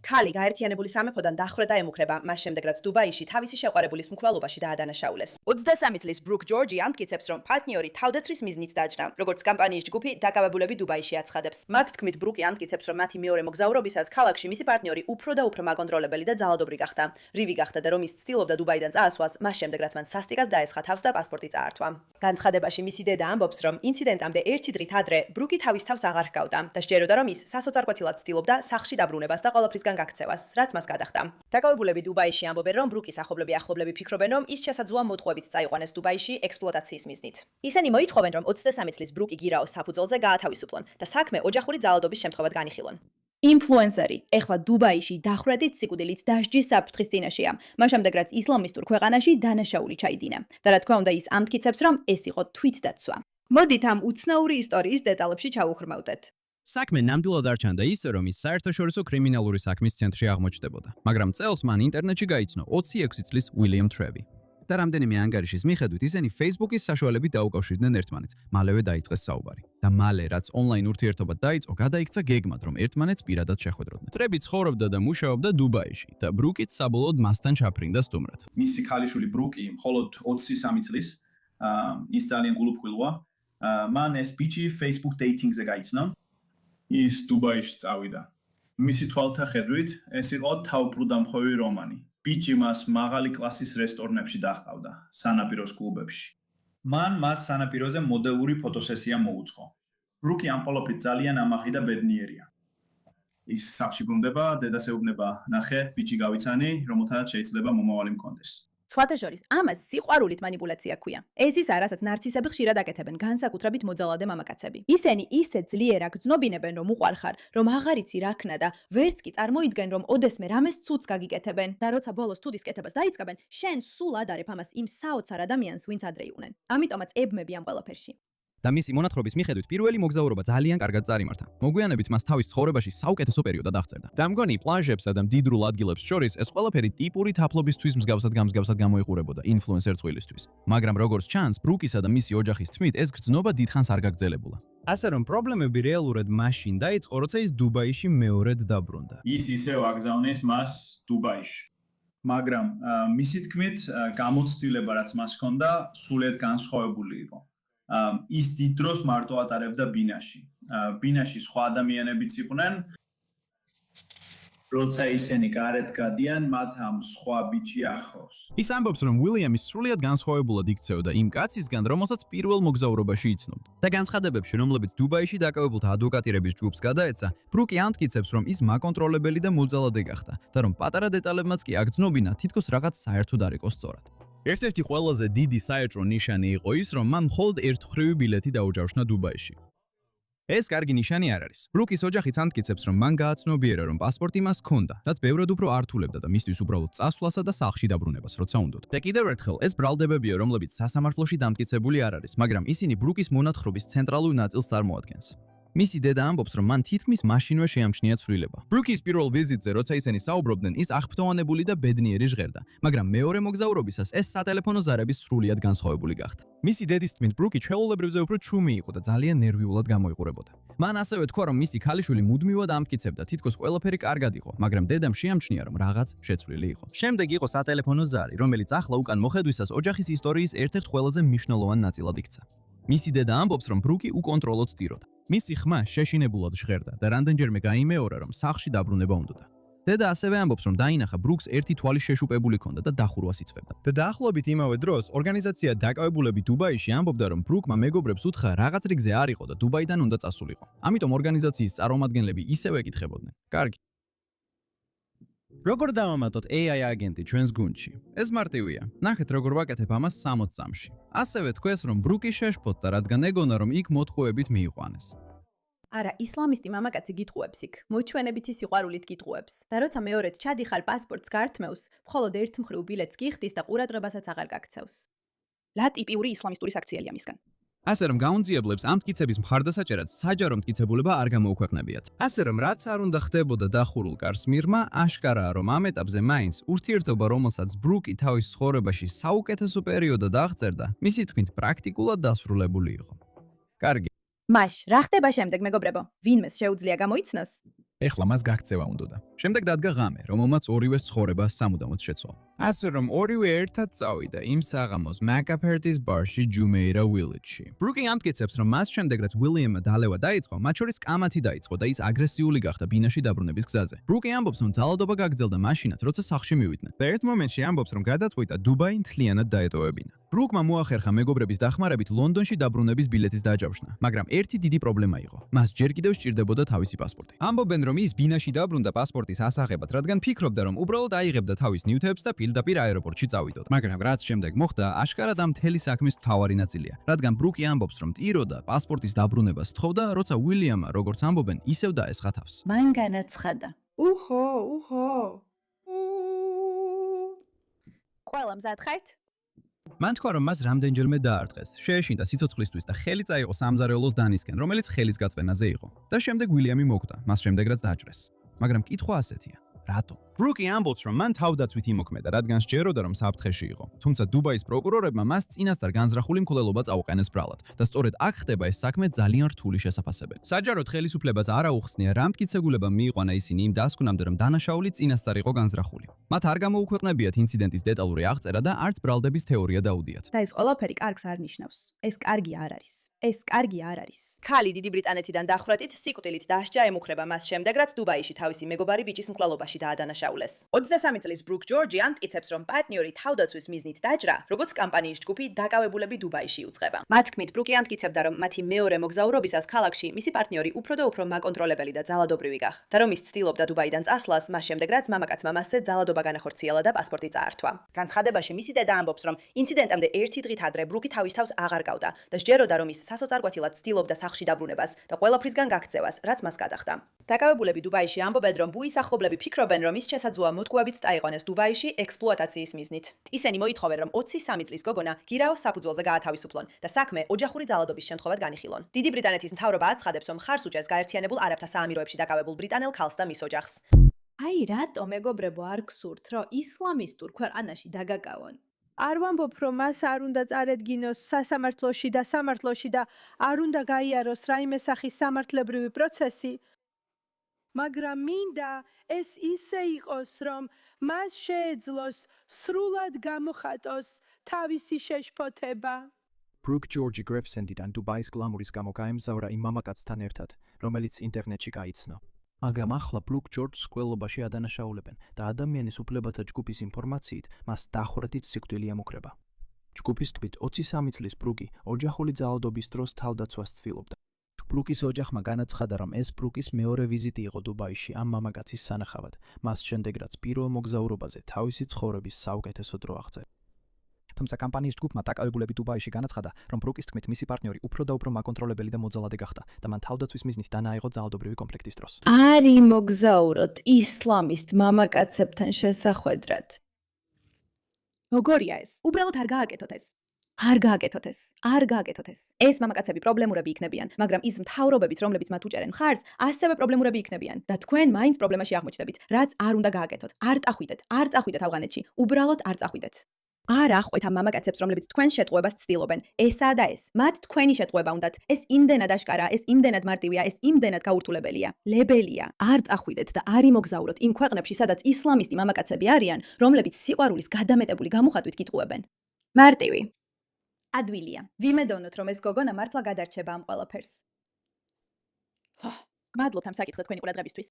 ქალი გაერთიანებული სამეფოდან დახრა და ემუქრება, მას შემდეგ რაც დუბაიში თავისი შეყვარებულის მკვლელობაში დაადანაშაულეს. 23 წლის ბრუკ ჯორჯი ამტკიცებს, რომ პარტნიორი თავდაცვის მიზნით დაჯდა, როგორც კამპანიის ჯგუფი დაკავებულები დუბაიში აცხადებს. მათ თქმით, ბრუკი ამტკიცებს, რომ მათი მეორე მოგზაურობისას ქალაქში მისი პარტნიორი უფრო და უფრო მაკონტროლებელი და ძალადობრი გახდა. რივი გახდა და რომ ის ცდილობდა დუბაიდან წაასვლას, მას შემდეგ რაც მან სასტიკას დაესხა თავს და პასპორტი წაართვა. განცხადებაში მისი დედა ამბობს, რომ ინციდენტამდე ერთი დღით ადრე ბრუკი თავის თავს აღარ ჰგავდა და სჯეროდა, რომ ის სასოწარკვეთილად ცდილობდა სახლში დაბრუნებას და ყოველფრისგან გაქცევას, რაც მას გადახდა. დაკავებულები დუბაიში ამბობენ, რომ ბრუკის ახლობლები ფიქრობენ, რომ ის შესაძლოა მოტყუებით წაიყვანეს დუბაიში ექსპლუატაციის მიზნით. ისინი მოითხოვენ, რომ 23 წლის ბრუკი გირაოს საფუძველზე გაათავისუფლონ და საქმე ოჯახური ძალადობის შემთხვევად განიხილონ. ინფლუენსერი ეხლა დუბაიში დახრედით სიკვდილით დასჯის საფრთხის წინაშეა, მას შემდეგ რაც ისლამისტურ ქვეყანაში დანაშაული ჩაიდინა. და რა თქმა უნდა ის ამტკიცებს, რომ ეს იყო თვითდაცვა. მოდით ამ უცნაური ისტორიის დეტალებში ჩავუხრმავდეთ. საქმე ნამდვილად არ ჩანდა ისე, რომ ის საერთაშორისო კრიმინალური საქმის ცენტრში აღმოჩნდებოდა, მაგრამ წელს მან ინტერნეტში გაიცნო 26 წლის უილიამ ტრევი. და რამდენიმე ანგარიშის მიხედვით ისინი Facebook-ის საშუალებით დაუკავშირდნენ ერთმანეთს, მალევე დაიწყეს საუბარი. და მალე რაც ონლაინ ურთიერთობა დაიწყო, გადაიქცა გეგმად, რომ ერთმანეთს პირადად შეხვედროდნენ. ტრევი ცხოვრობდა და მუშაობდა დუბაიში და ბრუკიც საბოლოოდ მასთან ჩაფრინდა სტუმრად. მისი ქალიშვილი ბრუკი მხოლოდ 23 წლის, ის ძალიან გულუფხილოა. მან ეს ბიჭი Facebook dating-ზე გაიცნო. ის დუბაიში წავიდა. მისი თვალთა ხედვით ეს იყო თავბრუდამხვევი რომანი. ბიჭი მას მაღალი კლასის რესტორნებში დაჰყავდა, სანაპიროს კლუბებში. მან მას სანაპიროზე მოდელური ფოტოსესია მოუწყო. ბრუკი ამ პოლოფით ძალიან ამაღი და ბედნიერია. ის სახლში ბრუნდება, დედას ეუბნება, ნახე, ბიჭი გავიცანი, რომელთაც შეიძლება მომავალი მქონდეს. სხვათა შორის, ამას სიყვარულით манипуляცია ქვია. ეს ის არასაც ნარცისები ხშირად აკეთებენ, განსაკუთრებით მოძალადე მამაკაცები. ისინი ისე ძლიერ აგრძნობინებენ, რომ უყვარხარ, რომ აღარ იცი რა ქნა და ვერც კი წარმოიდგენ, რომ ოდესმე რამეს ცუდს გაგიკეთებენ. და როცა ბოლოს თუდის კეთებას დაიწყებენ, შენ სულ ადარებ ამას იმ საოცარ ადამიანს, ვინც ადრე იყვნენ. ამიტომაც ებმები ამ ყველაფერში. და მისი მონათხრობის მიხედვით პირველი მოგზაურობა ძალიან კარგად წარიმართა. მოგვიანებით მას თავის ცხოვრებაში საუკეთესო პერიოდად აღწერდა. და მგონი პლაჟებსა და მდიდრულ ადგილებს შორის ეს ყველაფერი ტიპური თაფლობისთვის მსგავსად გამოიყურებოდა ინფლუენსერ წყვილისთვის. მაგრამ როგორც ჩანს, ბრუკისა და მისი ოჯახის თქმით, ეს გრძნობა დიდხანს არ გაგრძელებულა. ასე რომ პრობლემები რეალურად მაშინ დაიწყო, როცა ის დუბაიში მეორედ დაბრუნდა. ის ისევ აგზავნეს მას დუბაიში. მაგრამ მისი თქმით, გამოცდილება რაც მას ჰქონდა, სრულიად განსხვავებული იყო. ის დიდ დროს მარტო ატარებდა ბინაში. ბინაში სხვა ადამიანებიც იყვნენ. როცა ისინი გარეთ გადიან, მათ ამ სხვა ბიჭი ახლავს. ის ამბობს, რომ უილიამი სრულიად განსხვავებულად იქცეოდა იმ კაცისგან, რომელსაც პირველ მოგზაურობაში იცნობდა. და განცხადებებში, რომლებიც დუბაიში დაკავებულთა ადვოკატირების ჯგუფს გადაეცა, ბრუკი ამტკიცებს, რომ ის მაკონტროლებელი და მოძალადე გახდა და რომ პატარა დეტალებმაც კი აგრძნობინა, თითქოს რაღაც საერთოდ არ იყო სწორად. ერთ-ერთი ყველაზე დიდი საეჭვო ნიშანი იყო ის, რომ მან მხოლოდ ერთმხრივი ბილეთი დაუჯავშნა დუბაიში. ეს კარგი ნიშანი არ არის. ბრუკის ოჯახიც ამტკიცებს, რომ მან გააცნობიერა, რომ პასპორტი მას ჰქონდა, რაც ბევრად უფრო ართულებდა და მისთვის უბრალოდ წასვლასა და სახლში დაბრუნებას, როცა უნდოდა. და კიდევ ერთხელ, ეს ბრალდებებია, რომლებიც სასამართლოში დამტკიცებული არ არის, მაგრამ ისინი ბრუკის მონათხრობის ცენტრალურ ნაწილს წარმოადგენს. მისი დედა ამბობს, რომ მან თითქმის მაშინვე შეამჩნია ცვლილება. ბრუკის პირველ ვიზიტზე, როცა ისინი საუბრობდნენ, ის აღფრთოვანებული და ბედნიერი ჟღერდა, მაგრამ მეორე მოგზაურობისას ეს სატელეფონო ზარები სრულიად განსხვავებული გახდა. მისი დედის თქმით, ბრუკი ჩვეულებრივზე უფრო ჩუმი იყო და ძალიან ნერვიულად გამოიყურებოდა. მან ასევე თქვა, რომ მისი ქალიშვილი მუდმივად ამტკიცებდა, თითქოს ყველაფერი კარგად იყო, მაგრამ დედამ შეამჩნია, რომ რაღაც შეცვლილი იყო. შემდეგ იყო სატელეფონო ზარი, რომელიც ახლა უკან მოხედვისას ოჯახის ისტორიის ერთ-ერთ ყველაზე მნიშვნელოვან ნაწილად იქცა. მისი დედა ამბობს, რომ ბრუკი უკონტროლოდ ტიროდა. მისი ხმა შეშინებულად ჟღერდა და რამდენჯერმე გაიმეორა, რომ სახლში დაბრუნება უნდოდა. დედა ასევე ამბობს, რომ დაინახა ბრუკს ერთი თვალი შეშუპებული ჰქონდა და დახურვას იწვევდა. და დაახლოებით იმავე დროს ორგანიზაცია დაკავებულები დუბაიში ამბობდა, რომ ბრუკმა მეგობრებს უთხრა რაღაც რიგზე არ იყო და დუბაიდან უნდა წასულიყო. ამიტომ ორგანიზაციის წარმომადგენლები ისევე ეკითხებოდნენ. კარგი. როგორ დავამატოთ AI აგენტი ჩვენს გუნდში? ეს მარტივია. ნახეთ, როგორ ვაკეთებ ამას 60 წამში. ასევე თქვეს, რომ ბრუკი შეშფოთდა, რადგან ეგონა, რომ იქ მოთხოვებით მიიყვანეს. არა, ისლამისტი მამაკაცი გიტყუებს იქ, მოჩვენებითი სიყვარულით გიტყუებს. და როცა მეორედ ჩადიხარ პასპორტს გართმევს, მხოლოდ ერთმხრივ ბილეთს გიხდის და ყურადღებასაც აღარ გაქცევს. რა ტიპიური ისლამისტური საქციელია მისგან? ასე რომ გაუნძიებლებს ამ მტკიცების მხარდასაჭერად საჯარო მტკიცებულება არ გამოუქვეყნებიათ. ასე რომ რაც არ უნდა ხდებოდა დახურულ კარს მიღმა, აშკარაა, რომ ამ ეტაპზე მაინც ურთიერთობა, რომელსაც ბრუკი თავის ცხოვრებაში საუკეთესო პერიოდად აღწერდა, მისი თქმით პრაქტიკულად დასრულებული იყო. კარგი. მაშ, რა ხდება შემდეგ, მეგობრებო? ვინმეს შეუძლია გამოიცნოს? ეხლა მას გაქცევა უნდოდა. შემდეგ დადგა ღამე, რომელმაც ორივეს ცხოვრება სამუდამოდ შეცვალა. ასე რომ ორივე ერთად წავიდა იმ საღამოს McAfee-ის ბარში Jumeirah Village-ში. ბრუკი ამტკიცებს, რომ მას შემდეგ რაც William-მა დალევა დაიწყო, მათ შორის კამათი დაიწყო და ის აგრესიული გახდა ბინაში დაბრუნების გზაზე. ბრუკი ამბობს, რომ ძალადობა გაგრძელდა მაშინაც, როცა სახლში მივიდნენ. და ერთ მომენტში ამბობს, რომ გადაწყვიტა დუბაი მთლიანად დაეტოვებინა. ბრუკმა მოახერხა მეგობრების დახმარებით ლონდონში დაბრუნების ბილეთის დაჯავშნა, მაგრამ ერთი დიდი პრობლემა იყო. მას ჯერ კიდევ სჭირდებოდა თავისი პასპორტი. ამბობენ, რომ ის ბინაში დაბრუნდა პასპორტის ასაღებად, რადგან ფიქრობდა, რომ უბრალოდ აიღებდა თავის ნივთებს და პირდაპირ აეროპორტში წავიდოდა. მაგრამ რაც შემდეგ მოხდა, აშკარად ამ მთელი საქმის მთავარი ნაწილია, რადგან ბრუკი ამბობს, რომ ტიროდა პასპორტის დაბრუნებას თხოვდა, როცა William-მა, როგორც ამბობენ, ისევ დაესხა თავს. მან განაცხადა. ყველა მზად ხართ? მან თქვა, რომ მას რამდენჯერმე დაარტყეს, შეეშინდა სიცოცხლისთვის და ხელი წაიღო სამზარეულოს დანისკენ, რომელიც ხელის გაწვენაზე იყო. და შემდეგ William-ი მოკვდა, მას შემდეგ რაც დაჭრეს. მაგრამ კითხვა ასეთია: რატო? ბრუკი ამბობს, რომ მან თავდაცვით იმოქმედა, რადგან სჯეროდა, რომ საფრთხეში იყო. თუმცა დუბაის პროკურორებმა მას წინასწარ განზრახული მკვლელობა წაუყენეს ბრალად და სწორედ აქ ხდება ეს საქმე ძალიან რთული შესაფასებელი. საჯაროდ ხელისუფლებას არ აუხსნია რა მტკიცებულებამ მიიყვანა ისინი იმ დასკვნამდე, რომ დანაშაული წინასწარ იყო განზრახული. მათ არ გამოუქვეყნებიათ ინციდენტის დეტალური აღწერა და არც ბრალდების თეორია დაუდიათ. და ეს ყველაფერი კარგს არ ნიშნავს. ეს კარგი არ არის. ეს კარგი არ არის. ქალი დიდი ბრიტანეთიდან დახვრეტით სიკვდილით დასჯა ემუქრება მას შემდეგ, რაც დუბაიში თავისი მეგობარი ბიჭის მკვლელობაში დაადანაშაულეს. 23 წლის ბრუკ ჯორჯი ამტკიცებს, რომ პარტნიორი თავდაცვის მიზნით დაჯრა, როგორც კამპანიის ჯგუფი დაკავებულები დუბაიში იუწყება. მათ თქმით, ბრუკი ამტკიცებდა, რომ მათი მეორე მოგზაურობისას ქალაქში მისი პარტნიორი უფრო და უფრო მაკონტროლებელი და ძალადობრივი გახდა. და რომ ის ცდილობდა დუბაიდან წასვლას, მას შემდეგ რაც მამაკაცმა მასზე ძალადობა განახორციელა და პასპორტი წაართვა. განცხადებაში მისი დედა ამბობს, რომ ინციდენტამდე ერთი დღით ადრე ბრუკი თავის თავს აღარ გავდა და სჯეროდა, რომ ის სასოწარკვეთილად ცდილობდა სახლში დაბრუნებას და ყველაფრისგან გაქცევას, რაც მას გადახდა. დაკავებულები დუბაიში ამბობენ, რომ ბუის ახლობლები ფიქრობენ, რომ ის შესაძლოა მოტკუებით წაიყვანეს დუბაიში ექსპლუატაციის მიზნით. ისინი მოითხოვენ, რომ 23 წლის გოგონა გირაოს საფუძველზე გაათავისუფლონ და საქმე ოჯახური ძალადობის შემთხვევად განიხილონ. დიდი ბრიტანეთის მთავრობა აცხადებს, რომ ხარს უჭერს გაერთიანებულ არაბთა საამიროებში დაკავებულ ბრიტანელ ქალს და მის ოჯახს. აი რატო მეგობრებო არ გსურთ, რომ ისლამისტურ ქვეყანაში დაგაკავონ? არ ვამბობ, რომ მას არ უნდა წარედგინოს სასამართლოში და სამართლოში და არ უნდა გაიაროს რაიმე სახის სამართლებრივი პროცესი, მაგრამ მინდა ეს ისე იყოს, რომ მას შეეძლოს სრულად გამოხატოს თავისი შეშფოთება. ბრუკ ჯორჯი გრევსენდიდან დუბაის გლამურის გამო გაემგზავრა იმ მამაკაცთან ერთად, რომელიც ინტერნეტში გაიცნო. მაგრამ ახლა ბრუკ ჯორჯს მკვლელობაში ადანაშაულებენ და ადამიანის უფლებათა ჯგუფის ინფორმაციით მას დახვრეტით სიკვდილი ემუქრება. ჯგუფის თქმით, 23 წლის ბრუკი ოჯახური ძალადობის დროს თავდაცვას ცდილობდა. ბრუკის ოჯახმა განაცხადა, რომ ეს ბრუკის მეორე ვიზიტი იყო დუბაიში ამ მამაკაცის სანახავად, მას შემდეგ რაც პირველ მოგზაურობაზე თავისი ცხოვრების საუკეთესო დრო აღწერა. თუმცა კამპანიის ჯგუფმა დაკავებულები დუბაიში განაცხადა, რომ ბრუკის თქმით მისი პარტნიორი უფრო და უფრო მაკონტროლებელი და მოძალადე გახდა და მან თავდაცვის მიზნით დანაიღო ძალადობრივი კონფლიქტის დროს. არ იმოგზაუროთ ისლამისტ მამაკაცებთან შესახვედრად. როგორია ეს? უბრალოდ არ გააკეთოთ ეს. არ გააკეთოთ ეს. არ გააკეთოთ ეს. ეს მამაკაცები პრობლემურები იქნებიან, მაგრამ ის მთავრობებით, რომლებიც მათ უჭერენ ხარს, ასევე პრობლემურები იქნებიან და თქვენ მაინც პრობლემაში აღმოჩნდებით, რაც არ უნდა გააკეთოთ. არ წახვიდეთ, არ წახვიდეთ ავღანეთში. უბრალოდ არ წახვიდეთ. არ ახვეთ ამ მამაკაცებს, რომლებიც თქვენ შეტყუებას ცდილობენ. ესაა და ეს. მათ თქვენი შეტყუება უნდათ. ეს იმდენად აშკარა, ეს იმდენად მარტივია, ეს იმდენად გაურთულებელია. ლებელია. არ წახვიდეთ და არ იმოგზაუროთ იმ ქვეყნებში, სადაც ისლამისტი მამაკაცები არიან, რომლებიც სიყვარულის გადამეტებული გამოხატვით გიტყუებენ. მარტივი. ადვილია. ვიმედოვნოთ, რომ ეს გოგონა მართლა გადარჩება ამ ყველაფერს. მადლობთ ამ საკითხად თქვენი ყურადღებისთვის.